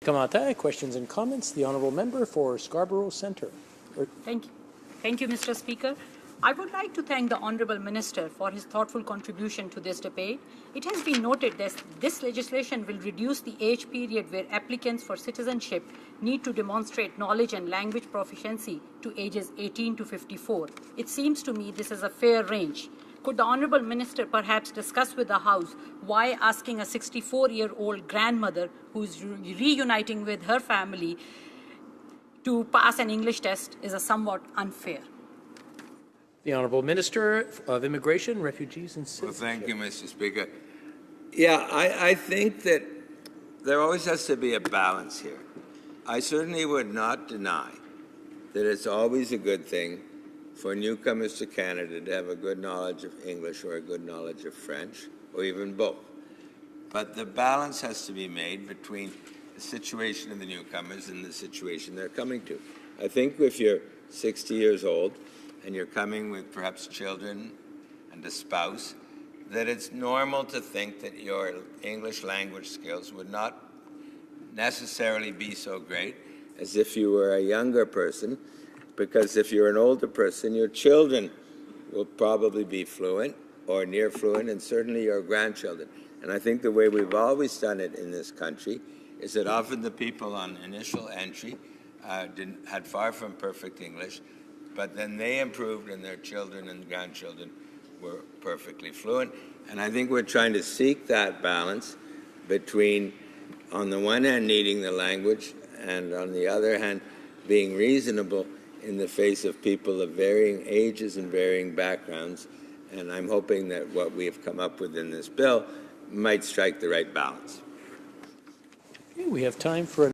Kamata, questions and comments. The Honourable Member for Scarborough Centre. Thank you. Thank you, Mr. Speaker. I would like to thank the Honourable Minister for his thoughtful contribution to this debate. It has been noted that this legislation will reduce the age period where applicants for citizenship need to demonstrate knowledge and language proficiency to ages 18 to 54. It seems to me this is a fair range. Could the Honourable Minister perhaps discuss with the House why asking a 64-year-old grandmother who is reuniting with her family to pass an English test is a somewhat unfair? The Honourable Minister of Immigration, Refugees and Citizenship. Well, thank you, Mr. Speaker. Yeah, I think that there always has to be a balance here. I certainly would not deny that it's always a good thing for newcomers to Canada to have a good knowledge of English or a good knowledge of French, or even both. But the balance has to be made between the situation of the newcomers and the situation they're coming to. I think if you're 60 years old and you're coming with perhaps children and a spouse, that it's normal to think that your English language skills would not necessarily be so great as if you were a younger person, because if you're an older person, your children will probably be fluent or near fluent, and certainly your grandchildren. And I think the way we've always done it in this country is that often the people on initial entry had far from perfect English, but then they improved and their children and grandchildren were perfectly fluent. And I think we're trying to seek that balance between, on the one hand, needing the language, and on the other hand, being reasonable in the face of people of varying ages and varying backgrounds. And I'm hoping that what we have come up with in this bill might strike the right balance. Okay, we have time for